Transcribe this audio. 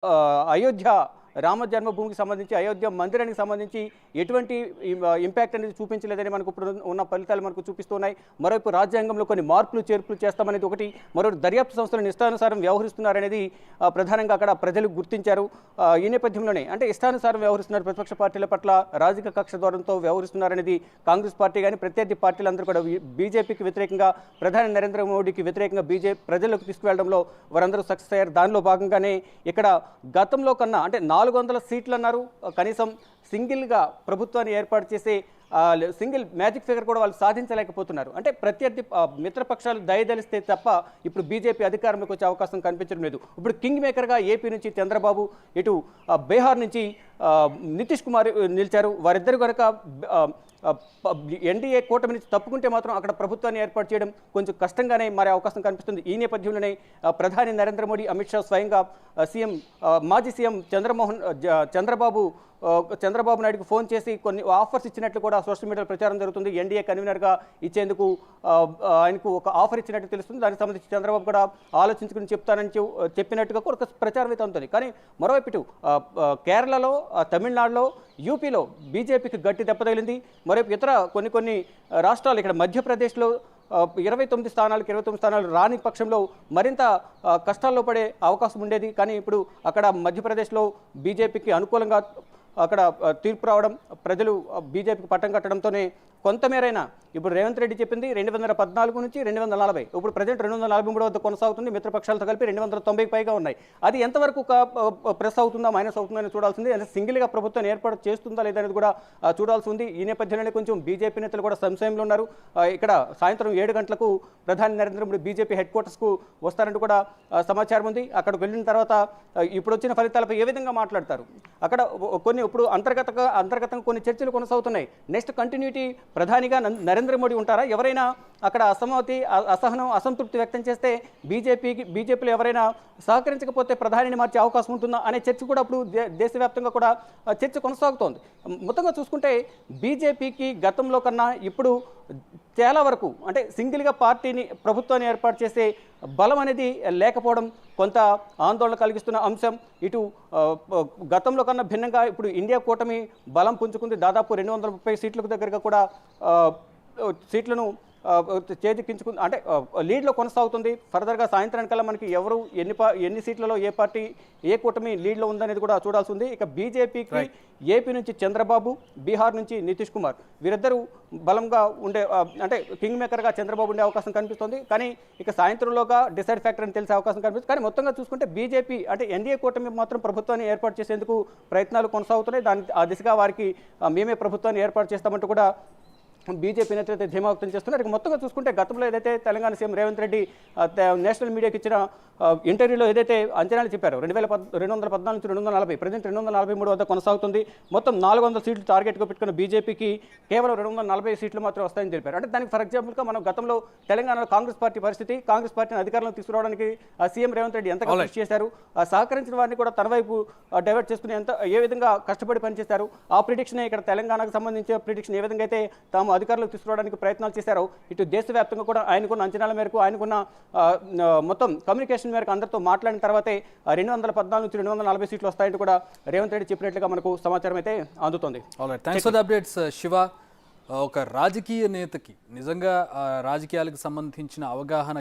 అయోధ్య రామ జన్మభూమికి సంబంధించి అయోధ్య మందిరానికి సంబంధించి ఎటువంటి ఇంపాక్ట్ అనేది చూపించలేదని మనకు ఇప్పుడు ఉన్న ఫలితాలు మనకు చూపిస్తున్నాయి. మరోవైపు రాజ్యాంగంలో కొన్ని మార్పులు చేర్పులు చేస్తామనేది ఒకటి, మరో దర్యాప్తు సంస్థలు ఇష్టానుసారం వ్యవహరిస్తున్నారనేది ప్రధానంగా అక్కడ ప్రజలు గుర్తించారు. ఈ నేపథ్యంలోనే అంటే ఇష్టానుసారం వ్యవహరిస్తున్నారు, ప్రతిపక్ష పార్టీల పట్ల రాజకీయ కక్ష ద్వారంతో వ్యవహరిస్తున్నారనేది కాంగ్రెస్ పార్టీ కానీ ప్రత్యర్థి పార్టీలందరూ కూడా బీజేపీకి వ్యతిరేకంగా, ప్రధాని నరేంద్ర మోడీకి వ్యతిరేకంగా ప్రజలకు తీసుకువెళ్లడంలో వారందరూ సక్సెస్ అయ్యారు. దానిలో భాగంగానే ఇక్కడ గతంలో కన్నా అంటే 400 సీట్లు అన్నారు, కనీసం సింగిల్గా ప్రభుత్వాన్ని ఏర్పాటు చేసే సింగిల్ మ్యాజిక్ ఫిగర్ కూడా వాళ్ళు సాధించలేకపోతున్నారు. అంటే ప్రత్యర్థి మిత్రపక్షాలు దయదలిస్తే తప్ప ఇప్పుడు బీజేపీ అధికారంలోకి వచ్చే అవకాశం కనిపించడం లేదు. ఇప్పుడు కింగ్ మేకర్గా ఏపీ నుంచి చంద్రబాబు, ఇటు బీహార్ నుంచి నితీష్ కుమార్ నిలిచారు. వారిద్దరు కనుక ఎన్డీఏ కూటమి నుంచి తప్పుకుంటే మాత్రం అక్కడ ప్రభుత్వాన్ని ఏర్పాటు చేయడం కొంచెం కష్టంగానే మారే అవకాశం కనిపిస్తుంది. ఈ నేపథ్యంలోనే ప్రధాని నరేంద్ర మోడీ, అమిత్ షా స్వయంగా మాజీ సీఎం చంద్రబాబు నాయుడుకు ఫోన్ చేసి కొన్ని ఆఫర్స్ ఇచ్చినట్లు కూడా సోషల్ మీడియాలో ప్రచారం జరుగుతుంది. ఎన్డీఏ కన్వీనర్గా ఇచ్చేందుకు ఆయనకు ఒక ఆఫర్ ఇచ్చినట్టు తెలుస్తుంది. దానికి సంబంధించి చంద్రబాబు కూడా ఆలోచించుకుని చెప్తానని చెప్పినట్టుగా కూడా ప్రచారం అయితే ఉంటుంది. కానీ మరోవైపు ఇటు కేరళలో, తమిళనాడులో, యూపీలో బీజేపీకి గట్టి దెబ్బ తగిలింది. మరోవైపు ఇతర కొన్ని రాష్ట్రాలు, ఇక్కడ మధ్యప్రదేశ్లో 29 స్థానాలు రాని పక్షంలో మరింత కష్టాల్లో పడే అవకాశం ఉండేది. కానీ ఇప్పుడు అక్కడ మధ్యప్రదేశ్లో బీజేపీకి అనుకూలంగా అక్కడ తీర్పు రావడం, ప్రజలు బీజేపీకి పట్టం కట్టడంతోనే కొంతమేరైనా ఇప్పుడు రేవంత్ రెడ్డి చెప్పింది 214 నుంచి 240, ఇప్పుడు ప్రజెంట్ 243 వద్ద కొనసాగుతుంది. మిత్రపక్షాలతో కలిపి 290కి పైగా ఉన్నాయి. అది ఎంతవరకు ప్రెస్ అవుతుందా, మైనస్ అవుతుందని చూడాల్సింది. అంటే సింగిల్గా ప్రభుత్వాన్ని ఏర్పాటు చేస్తుందా లేదనేది కూడా చూడాల్సి ఉంది. ఈ నేపథ్యంలోనే కొంచెం బీజేపీ నేతలు కూడా సంశయంలో ఉన్నారు. ఇక్కడ సాయంత్రం 7 గంటలకు ప్రధాని నరేంద్ర మోడీ బీజేపీ హెడ్ క్వార్టర్స్కు వస్తారంటూ కూడా సమాచారం ఉంది. అక్కడికి వెళ్ళిన తర్వాత ఇప్పుడు వచ్చిన ఫలితాలపై ఏ విధంగా మాట్లాడతారు, అక్కడ ఇప్పుడు అంతర్గతంగా కొన్ని చర్చలు కొనసాగుతున్నాయి. నెక్స్ట్ కంటిన్యూటీ ప్రధానిగా నరేంద్ర మోడీ ఉంటారా? ఎవరైనా అక్కడ అసహనం, అసంతృప్తి వ్యక్తం చేస్తే బీజేపీలో ఎవరైనా సహకరించకపోతే ప్రధానిని మార్చే అవకాశం ఉంటుందా అనే చర్చ కూడా ఇప్పుడు దేశవ్యాప్తంగా కూడా చర్చ కొనసాగుతోంది. మొత్తంగా చూసుకుంటే బీజేపీకి గతంలో కన్నా ఇప్పుడు చాలా వరకు అంటే సింగిల్గా ప్రభుత్వాన్ని ఏర్పాటు చేసే బలం అనేది లేకపోవడం కొంత ఆందోళన కలిగిస్తున్న అంశం. ఇటు గతంలో కన్నా భిన్నంగా ఇప్పుడు ఇండియా కూటమి బలం పుంజుకుంది. దాదాపు 230 సీట్లకు దగ్గరగా కూడా సీట్లను చేజిక్కించుకుంది, అంటే లీడ్లో కొనసాగుతుంది. ఫర్దర్గా సాయంత్రానికల్లా మనకి ఎవరు ఎన్ని సీట్లలో ఏ కూటమి లీడ్లో ఉందనేది కూడా చూడాల్సి ఉంది. ఇక బీజేపీకి ఏపీ నుంచి చంద్రబాబు, బీహార్ నుంచి నితీష్ కుమార్, వీరిద్దరూ బలంగా ఉండే అంటే కింగ్ మేకర్గా చంద్రబాబు ఉండే అవకాశం కనిపిస్తుంది. కానీ ఇక సాయంత్రంలోగా డిసైడ్ ఫ్యాక్టర్ అని తెలిసే అవకాశం కనిపిస్తుంది. కానీ మొత్తంగా చూసుకుంటే బీజేపీ అంటే ఎన్డీఏ కూటమి మాత్రం ప్రభుత్వాన్ని ఏర్పాటు చేసేందుకు ప్రయత్నాలు కొనసాగుతున్నాయి. ఆ దిశగా వారికి మేమే ప్రభుత్వాన్ని ఏర్పాటు చేస్తామంటూ కూడా బీజేపీ నేతలైతే ధీమా వ్యక్తం చేస్తున్నారు. ఇక మొత్తంగా చూసుకుంటే గతంలో ఏదైతే తెలంగాణ సీఎం రేవంత్ రెడ్డి నేషనల్ మీడియాకి ఇచ్చిన ఇంటర్వ్యూలో ఏదైతే అంచనాలు చెప్పారో 214 నుంచి 240, ప్రజెంట్ 243 వద్ద కొనసాగుతుంది. మొత్తం 400 సీట్లు టార్గెట్గా పెట్టుకున్న బీజేపీకి కేవలం 240 సీట్లు మాత్రం వస్తాయని తెలిపారు. అంటే దానికి ఫర్ ఎగ్జాంపుల్గా మనం గతంలో తెలంగాణలో కాంగ్రెస్ పార్టీని అధికారంలో తీసుకురావడానికి సీఎం రేవంత్ రెడ్డి ఎంతగా కృషి చేశారు, సహకరించిన వారిని కూడా తన వైపు డైవర్ట్ చేసుకుని ఏ విధంగా కష్టపడి పనిచేశారు, ఆ ప్రిడిక్షన్ ఇక్కడ తెలంగాణకు సంబంధించిన ప్రిడిక్షన్ ఏ విధంగా అయితే తాము అధికారంలోకి తీసుకురావడానికి ప్రయత్నాలు చేశారో, ఇటు దేశవ్యాప్తంగా కూడా ఆయనకున్న అంచనాల మేరకు, ఆయనకున్న మొత్తం కమ్యూనికేషన్ మేరకు అందరితో మాట్లాడిన తర్వాతే 214 నుంచి 240 సీట్లు వస్తాయంటూ కూడా రేవంత్ రెడ్డి చెప్పినట్లుగా మనకు సమాచారం అయితే అందుతోంది. Thanks for the updates Shiva. ఒక రాజకీయ నేతకి నిజంగా రాజకీయాలకు సంబంధించిన అవగాహన